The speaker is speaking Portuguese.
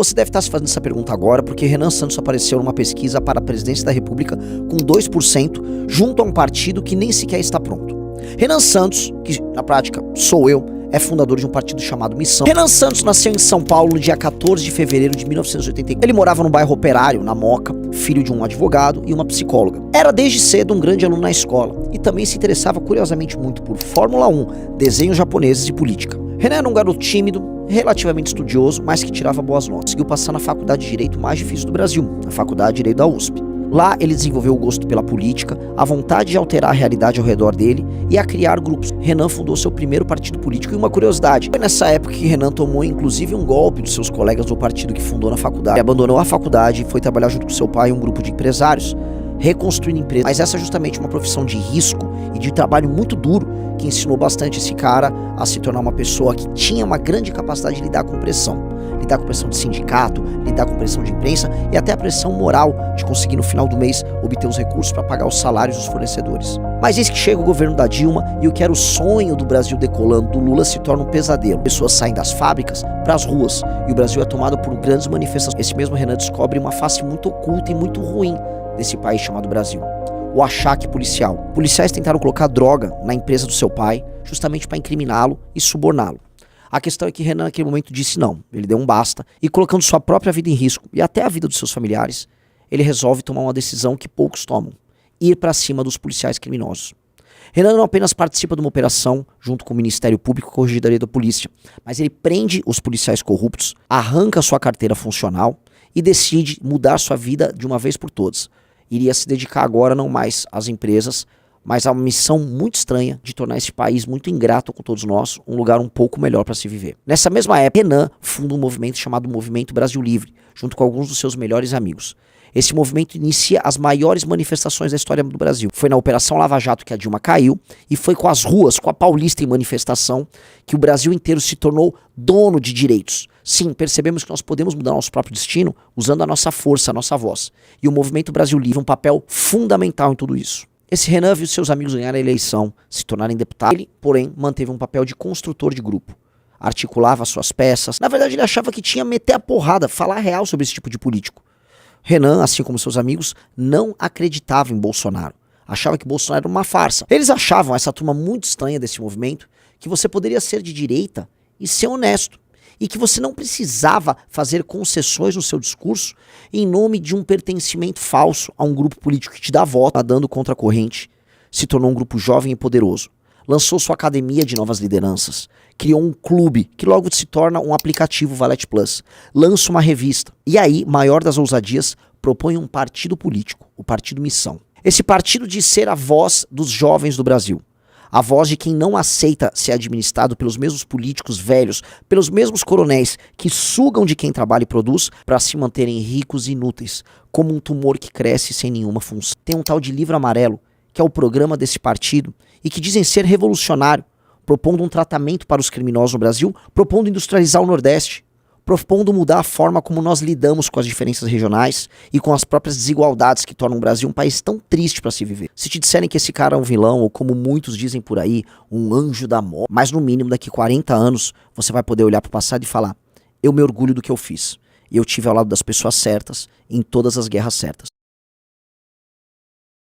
Você deve estar se fazendo essa pergunta agora porque Renan Santos apareceu numa pesquisa para a presidência da República com 2% junto a um partido que nem sequer está pronto. Renan Santos, que na prática sou eu, é fundador de um partido chamado Missão. Renan Santos nasceu em São Paulo no dia 14 de fevereiro de 1984. Ele morava no bairro Operário, na Moca, filho de um advogado e uma psicóloga. Era desde cedo um grande aluno na escola e também se interessava curiosamente muito por Fórmula 1, desenhos japoneses e política. Renan era um garoto tímido, relativamente estudioso, mas que tirava boas notas. Conseguiu passar na faculdade de Direito mais difícil do Brasil, a Faculdade de Direito da USP. Lá ele desenvolveu o gosto pela política, a vontade de alterar a realidade ao redor dele e a criar grupos. Renan fundou seu primeiro partido político e uma curiosidade. Foi nessa época que Renan tomou inclusive um golpe dos seus colegas do partido que fundou na faculdade. Ele abandonou a faculdade e foi trabalhar junto com seu pai em um grupo de empresários, reconstruindo empresas. Mas essa é justamente uma profissão de risco e de trabalho muito duro que ensinou bastante esse cara a se tornar uma pessoa que tinha uma grande capacidade de lidar com pressão. Lidar com pressão de sindicato, lidar com pressão de imprensa e até a pressão moral de conseguir no final do mês obter os recursos para pagar os salários dos fornecedores. Mas eis que chega o governo da Dilma e o que era o sonho do Brasil decolando do Lula se torna um pesadelo. Pessoas saem das fábricas para as ruas e o Brasil é tomado por grandes manifestações. Esse mesmo Renan descobre uma face muito oculta e muito ruim desse país chamado Brasil. O achaque policial. Policiais tentaram colocar droga na empresa do seu pai justamente para incriminá-lo e suborná-lo. A questão é que Renan naquele momento disse não, ele deu um basta e colocando sua própria vida em risco e até a vida dos seus familiares, ele resolve tomar uma decisão que poucos tomam, ir para cima dos policiais criminosos. Renan não apenas participa de uma operação junto com o Ministério Público e a Corregedoria da Polícia, mas ele prende os policiais corruptos, arranca sua carteira funcional e decide mudar sua vida de uma vez por todas. Iria se dedicar agora não mais às empresas, mas a uma missão muito estranha de tornar esse país muito ingrato com todos nós, um lugar um pouco melhor para se viver. Nessa mesma época, Renan funda um movimento chamado Movimento Brasil Livre, junto com alguns dos seus melhores amigos. Esse movimento inicia as maiores manifestações da história do Brasil. Foi na Operação Lava Jato que a Dilma caiu e foi com as ruas, com a Paulista em manifestação, que o Brasil inteiro se tornou dono de direitos. Sim, percebemos que nós podemos mudar nosso próprio destino usando a nossa força, a nossa voz. E o Movimento Brasil Livre é um papel fundamental em tudo isso. Esse Renan viu seus amigos ganharem a eleição, se tornarem deputados. Ele, porém, manteve um papel de construtor de grupo. Articulava suas peças. Na verdade, ele achava que tinha meter a porrada, falar a real sobre esse tipo de político. Renan, assim como seus amigos, não acreditava em Bolsonaro. Achava que Bolsonaro era uma farsa. Eles achavam, essa turma muito estranha desse movimento, que você poderia ser de direita e ser honesto. E que você não precisava fazer concessões no seu discurso em nome de um pertencimento falso a um grupo político que te dá voto, nadando contra a corrente. Se tornou um grupo jovem e poderoso. Lançou sua academia de novas lideranças. Criou um clube, que logo se torna um aplicativo Valete Plus. Lança uma revista. E aí, maior das ousadias, propõe um partido político, o Partido Missão. Esse partido diz ser a voz dos jovens do Brasil. A voz de quem não aceita ser administrado pelos mesmos políticos velhos, pelos mesmos coronéis que sugam de quem trabalha e produz para se manterem ricos e inúteis, como um tumor que cresce sem nenhuma função. Tem um tal de Livro Amarelo, que é o programa desse partido, e que dizem ser revolucionário, propondo um tratamento para os criminosos no Brasil, propondo industrializar o Nordeste, propondo mudar a forma como nós lidamos com as diferenças regionais e com as próprias desigualdades que tornam o Brasil um país tão triste para se viver. Se te disserem que esse cara é um vilão, ou como muitos dizem por aí, um anjo da morte, mas no mínimo daqui 40 anos você vai poder olhar para o passado e falar: eu me orgulho do que eu fiz. E eu tive ao lado das pessoas certas em todas as guerras certas.